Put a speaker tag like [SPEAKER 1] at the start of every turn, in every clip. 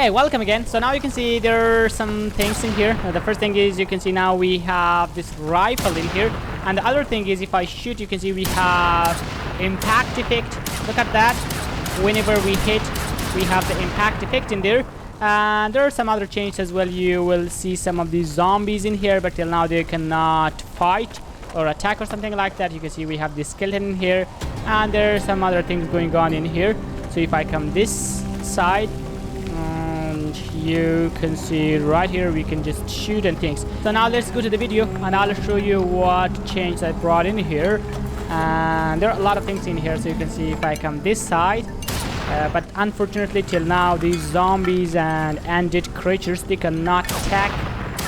[SPEAKER 1] Hey, welcome again. So now you can see there are some things in here. The first thing is you can see now we have this rifle in here, and the other thing is if I shoot, you can see we have impact effect. Look at that. Whenever we hit, we have the impact effect in there. And there are some other changes as well. You will see some of these zombies in here, but till now they cannot fight or attack or something like that. You can see we have this skeleton in here, and there are some other things going on in here. So if I come this side, and you can see right here we can just shoot and things. So now let's go to the video and I'll show you what change I brought in here. And there are a lot of things in here. So you can see if I come this side, but unfortunately till now these zombies and undead creatures, they cannot attack.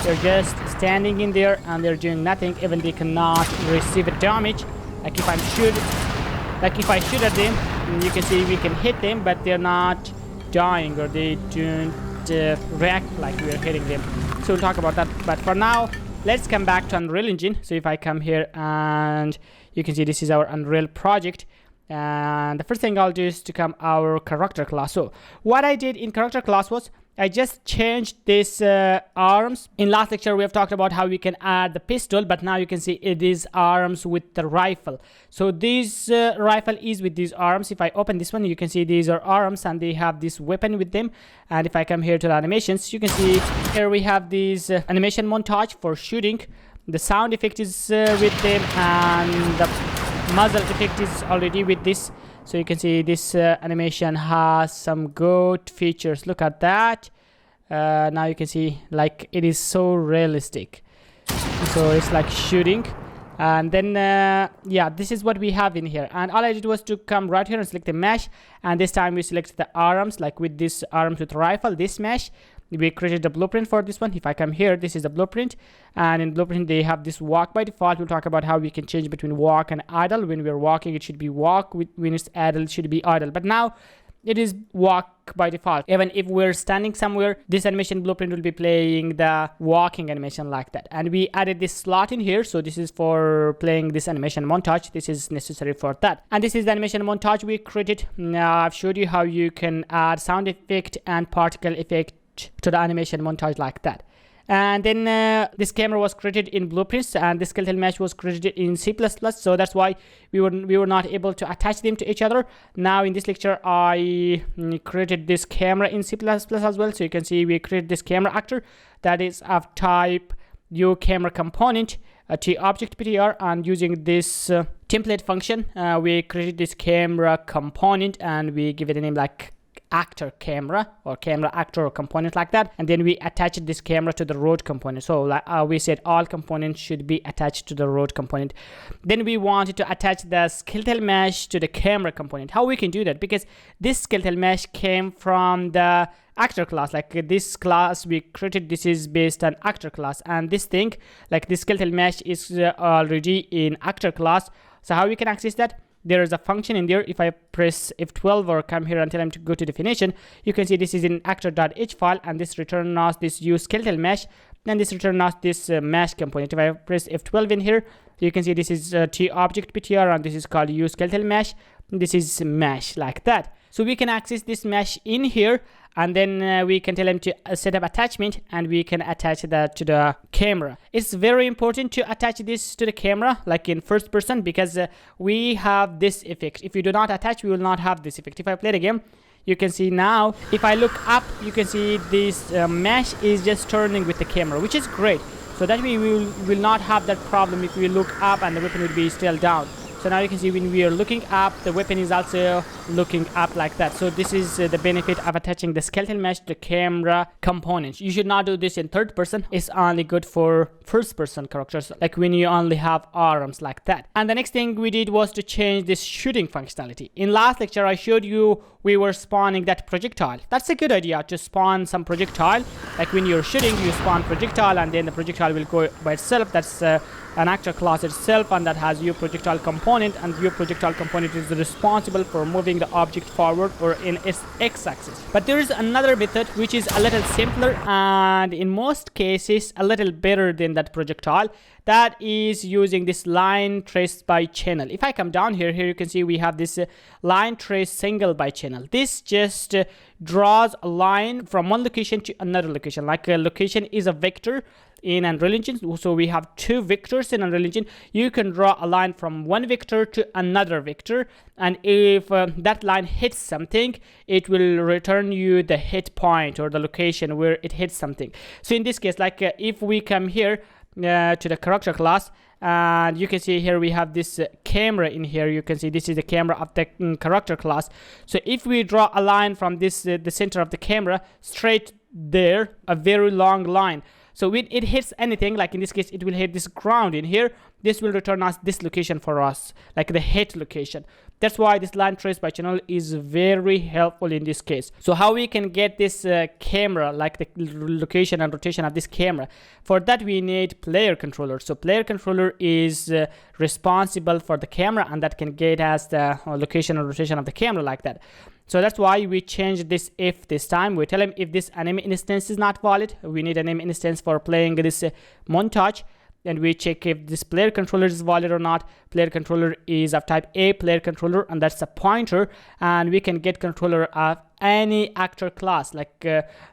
[SPEAKER 1] They're just standing in there and they're doing nothing. Even they cannot receive a damage. Like if I shoot at them, you can see we can hit them, but they're not dying, or they don't react like we're hitting them. So we'll talk about that, but for now let's come back to Unreal Engine. So if I come here, and you can see this is our Unreal project, and the first thing I'll do is to come our character class. So what I did in character class was I just changed this arms. In last lecture we have talked about how we can add the pistol, but now you can see it is arms with the rifle. So this rifle is with these arms. If I open this one, you can see these are arms and they have this weapon with them. And if I come here to the animations, you can see here we have this animation montage for shooting. The sound effect is with them, and the muzzle effect is already with this. So you can see this animation has some good features. Look at that. Now you can see like it is so realistic. So it's like shooting. And then yeah, this is what we have in here. And all I did was to come right here and select the mesh. And this time we select the arms, like with this arms with rifle, this mesh. We created the blueprint for this one. If I come here, this is the blueprint, and in blueprint they have this walk by default. We'll talk about how we can change between walk and idle. When we're walking, it should be walk. When it's idle, it should be idle. But now it is walk by default. Even if we're standing somewhere, this animation blueprint will be playing the walking animation like that. And we added this slot in here. So this is for playing this animation montage. This is necessary for that. And this is the animation montage we created. Now I've showed you how you can add sound effect and particle effect to the animation montage like that. And then this camera was created in blueprints, and the skeletal mesh was created in C++. So that's why we were not able to attach them to each other. Now in this lecture I created this camera in C++ as well. So you can see we created this camera actor that is of type U camera component T object PTR, and using this template function we created this camera component, and we give it a name like actor camera or camera actor or component like that. And then we attached this camera to the road component. So like we said, all components should be attached to the road component. Then we wanted to attach the skeletal mesh to the camera component. How we can do that? Because this skeletal mesh came from the actor class. Like this class we created, this is based on actor class, and this thing like this skeletal mesh is already in actor class. So how we can access that? There is a function in there. If I press F12 or come here and tell them to go to definition, you can see this is in actor.h file, and this returns us this use skeletal mesh, and this returns us this mesh component. If I press F12 in here, you can see this is T object PTR, and this is called use skeletal mesh. This is mesh like that. So we can access this mesh in here, and then we can tell them to set up attachment, and we can attach that to the camera. It's very important to attach this to the camera like in first person, because we have this effect. If you do not attach, we will not have this effect. If I play the game, you can see now if I look up, you can see this mesh is just turning with the camera, which is great. So that way we will not have that problem if we look up and the weapon will be still down. So now you can see when we are looking up, the weapon is also looking up like that. So this is the benefit of attaching the skeletal mesh to the camera components. You should not do this in third person. It's only good for first person characters, like when you only have arms like that. And the next thing we did was to change this shooting functionality. In last lecture I showed you we were spawning that projectile. That's a good idea to spawn some projectile. Like when you're shooting, you spawn projectile, and then the projectile will go by itself. That's an actor class itself, and that has your projectile component, and your projectile component is responsible for moving the object forward or in its x-axis. But there is another method which is a little simpler, and in most cases a little better than that projectile. That is using this line trace by channel. If I come down here, you can see we have this line trace single by channel. channel. This just draws a line from one location to another location. Like a location is a vector in Unreal Engine, so we have two vectors in Unreal Engine. You can draw a line from one vector to another vector, and if that line hits something, it will return you the hit point or the location where it hits something. So in this case, like if we come here to the character class, and you can see here we have this camera in here. You can see this is the camera of the character class. So if we draw a line from this the center of the camera straight there, a very long line, so when it hits anything, like in this case it will hit this ground in here, this will return us this location for us, like the hit location. That's why this line trace by channel is very helpful in this case. So how we can get this camera, like the location and rotation of this camera? For that we need player controller. So player controller is responsible for the camera, and that can get us the location and rotation of the camera like that. So that's why we changed this if this time. We tell him if this anime instance is not valid, we need an anime instance for playing this montage. And we check if this player controller is valid or not. Player controller is of type A player controller, and that's a pointer, and we can get controller of any actor class. Like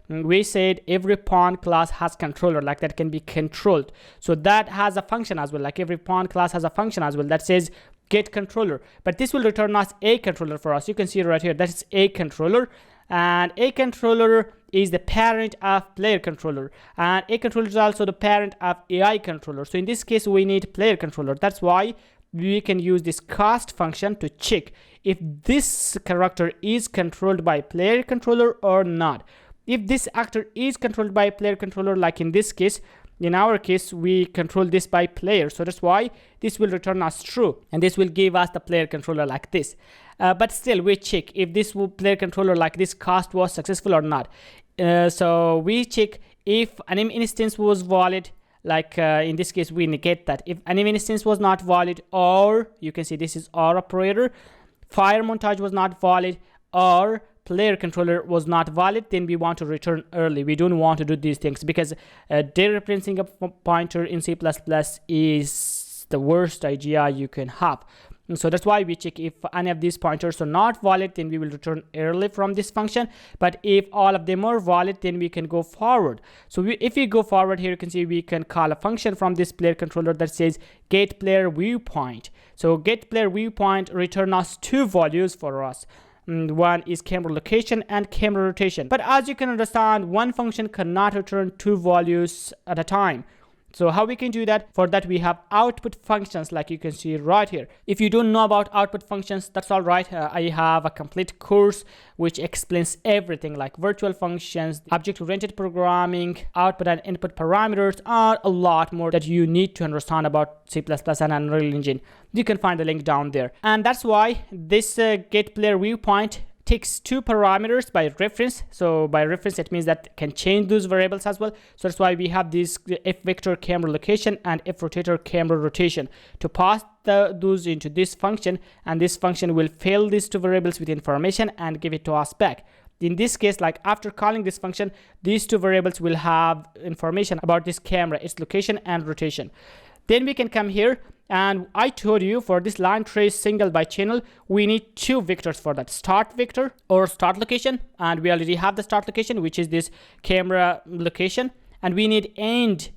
[SPEAKER 1] we said, every pawn class has controller, like that can be controlled. So that has a function as well. Like every pawn class has a function as well that says get controller, but this will return us a controller for us. You can see right here that is a controller, and a controller is the parent of player controller, and a controller is also the parent of AI controller. So in this case we need player controller. That's why we can use this cast function to check if this character is controlled by player controller or not. If this actor is controlled by player controller, like in this case, in our case we control this by player, so that's why this will return us true, and this will give us the player controller like this. But still we check if this player controller like this cast was successful or not. So we check if anime instance was valid, like in this case we negate that. If anime instance was not valid, or you can see this is or operator, fire montage was not valid, or player controller was not valid, then we want to return early. We don't want to do these things because dereferencing a pointer in C++ is the worst idea you can have. And so that's why we check if any of these pointers are not valid, then we will return early from this function. But if all of them are valid, then we can go forward. So if we go forward here, you can see we can call a function from this player controller that says get player viewpoint. So get player viewpoint return us two values for us. One is camera location and camera rotation. But as you can understand, one function cannot return two values at a time. So how we can do that? For that we have output functions, like you can see right here. If you don't know about output functions, that's all right. I have a complete course which explains everything, like virtual functions, object-oriented programming, output and input parameters, and a lot more that you need to understand about C++ and Unreal Engine. You can find the link down there. And that's why this get player viewpoint takes two parameters by reference. So by reference it means that can change those variables as well. So that's why we have this f vector camera location and f rotator camera rotation to pass those into this function, and this function will fill these two variables with information and give it to us back. In this case, like after calling this function, these two variables will have information about this camera, its location and rotation. Then we can come here, and I told you for this line trace single by channel, we need two vectors for that. Start vector or start location, and we already have the start location, which is this camera location, and we need end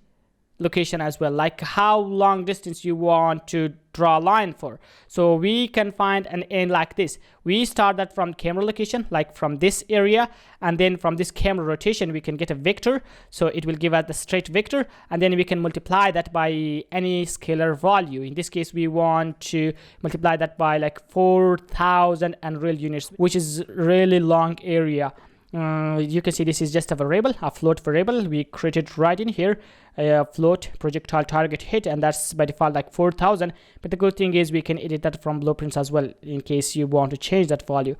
[SPEAKER 1] location as well, like how long distance you want to draw a line for. So we can find an end like this. We start that from camera location, like from this area, and then from this camera rotation we can get a vector, so it will give us the straight vector, and then we can multiply that by any scalar value. In this case we want to multiply that by like 4,000 Unreal units, which is really long area. You can see this is just a variable, a float variable. We created right in here a float projectile target hit, and that's by default like 4,000. But the good thing is we can edit that from blueprints as well in case you want to change that value.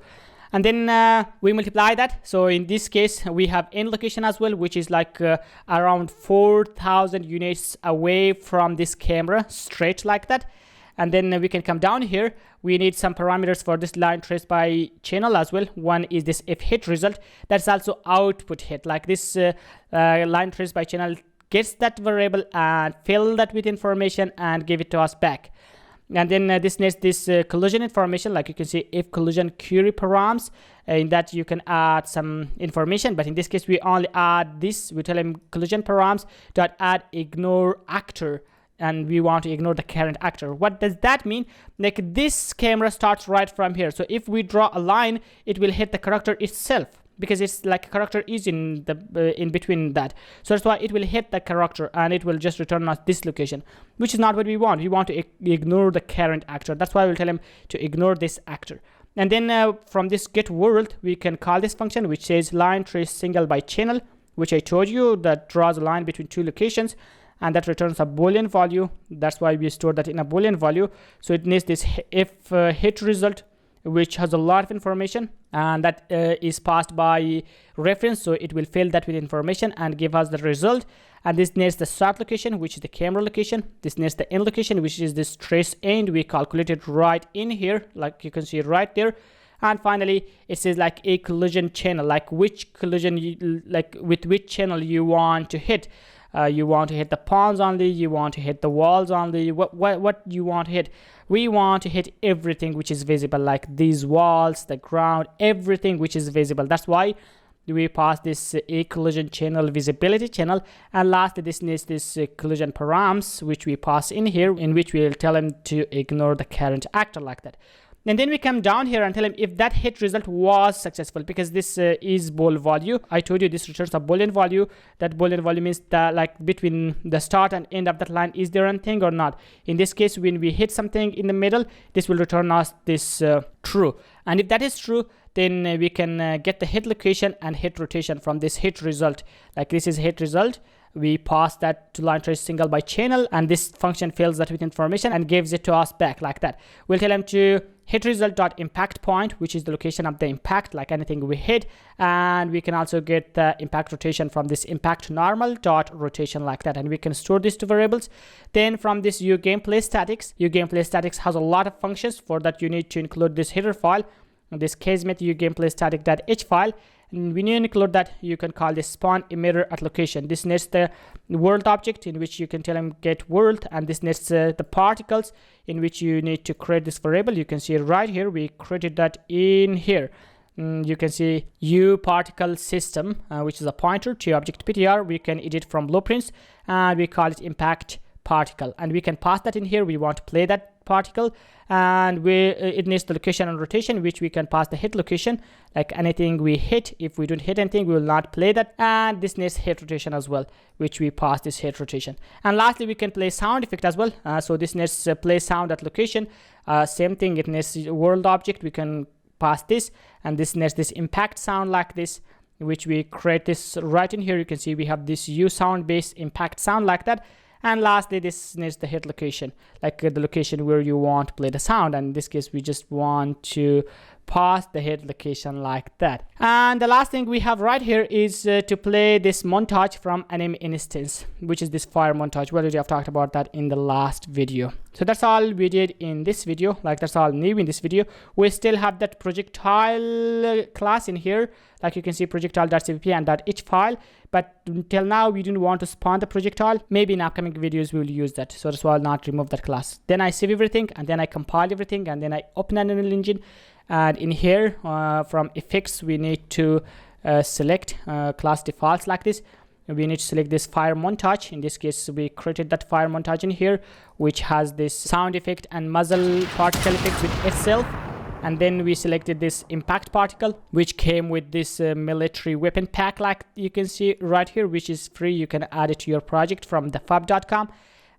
[SPEAKER 1] And then we multiply that. So in this case we have end location as well, which is like around 4,000 units away from this camera, straight like that. And then we can come down here. We need some parameters for this line trace by channel as well. One is this if hit result. That's also output hit. Like this line trace by channel gets that variable and fill that with information and give it to us back. And then this needs this collision information, like you can see if collision query params. In that you can add some information, but in this case we only add this. We tell him collision params dot add ignore actor, and we want to ignore the current actor. What does that mean? Like this camera starts right from here, so if we draw a line, it will hit the character itself, because it's like a character is in the in between that. So that's why it will hit the character and it will just return us this location, which is not what we want. We want to ignore the current actor. That's why we'll tell him to ignore this actor. And then from this get world, we can call this function which says line trace single by channel, which I told you that draws a line between two locations, and that returns a boolean value. That's why we store that in a boolean value. So it needs this if hit result, which has a lot of information, and that is passed by reference, so it will fill that with information and give us the result. And this needs the start location, which is the camera location. This needs the end location, which is this trace end. We calculate it right in here, like you can see right there. And finally it says like a collision channel, like which collision like with which channel you want to hit. You want to hit the pawns only, you want to hit the walls only, what you want to hit. We want to hit everything which is visible, like these walls, the ground, everything which is visible. That's why we pass this a collision channel visibility channel. And lastly, this needs this collision params, which we pass in here, in which we'll tell him to ignore the current actor, like that. And then we come down here and tell him if that hit result was successful, because this is bool value. I told you this returns a boolean value. That boolean value means that like between the start and end of that line, is there anything or not. In this case, when we hit something in the middle, this will return us this true. And if that is true, then we can get the hit location and hit rotation from this hit result. Like this is hit result. We pass that to line trace single by channel, and this function fills that with information and gives it to us back like that. We'll tell him to hit result dot impact point, which is the location of the impact, like anything we hit. And we can also get the impact rotation from this impact normal dot rotation, like that. And we can store these two variables. Then from this uGameplay statics, uGameplay statics has a lot of functions. For that you need to include this header file, this casemate uGameplay static.h file. And when you include that, you can call this spawn emitter at location. This needs the world object, in which you can tell him get world, and this needs the particles, in which you need to create this variable. You can see right here, we created that in here. You can see u particle system, which is a pointer to object ptr. We can edit from blueprints, and we call it impact particle, and we can pass that in here. We want to play that particle, and it needs the location and rotation, which we can pass the hit location, like anything we hit. If we don't hit anything, we will not play that. And this needs hit rotation as well, which we pass this hit rotation. And lastly, we can play sound effect as well. So this needs play sound at location. Same thing, it needs world object. We can pass this, and this needs this impact sound, like this, which we create this right in here. You can see we have this u sound based impact sound, like that. And lastly, this needs the hit location, like the location where you want to play the sound. And in this case, we just want to pass the hit location like that. And the last thing we have right here is to play this montage from anime instance, which is this fire montage. Well, I've talked about that in the last video. So that's all we did in this video. Like that's all new in this video. We still have that projectile class in here. Like you can see projectile.cpp and .h file. But until now, we didn't want to spawn the projectile. Maybe in upcoming videos, we will use that. So that's why I'll not remove that class. Then I save everything, and then I compile everything, and then I open an Unreal Engine. And in here, from effects, we need to select class defaults like this. We need to select this fire montage. In this case, we created that fire montage in here, which has this sound effect and muzzle particle effect with itself. And then we selected this impact particle, which came with this military weapon pack, like you can see right here, which is free. You can add it to your project from thefab.com.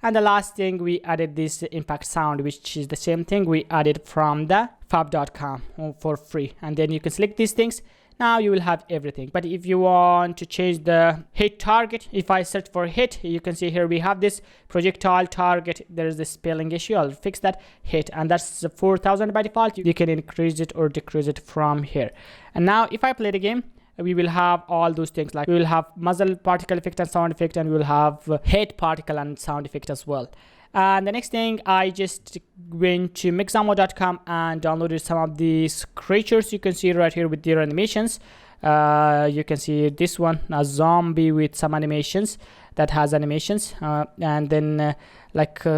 [SPEAKER 1] And the last thing, we added this impact sound, which is the same thing we added from the fab.com for free. And then you can select these things. Now you will have everything. But if you want to change the hit target, if I search for hit, you can see here we have this projectile target. There is this spelling issue. I'll fix that. Hit, and that's 4,000 by default. You can increase it or decrease it from here. And now if I play the game, we will have all those things, like we will have muzzle particle effect and sound effect, and we will have hit particle and sound effect as well. And the next thing, I just went to mixamo.com and downloaded some of these creatures you can see right here with their animations. You can see this one, a zombie with some animations, that has animations, and then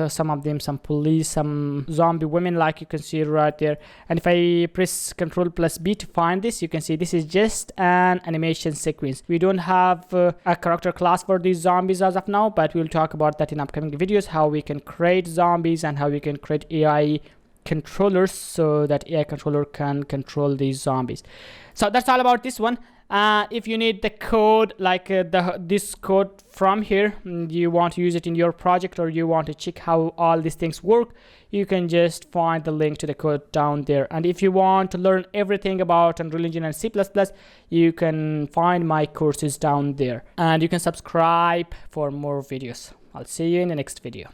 [SPEAKER 1] some of them, some police, some zombie women, like you can see right there. And if I press Ctrl+B to find this, you can see this is just an animation sequence. We don't have a character class for these zombies as of now, but we'll talk about that in upcoming videos, how we can create zombies and how we can create AI controllers so that AI controller can control these zombies. So that's all about this one. If you need the code, this code from here, you want to use it in your project, or you want to check how all these things work, you can just find the link to the code down there. And if you want to learn everything about Unreal Engine and C++, you can find my courses down there, and you can subscribe for more videos. I'll see you in the next video.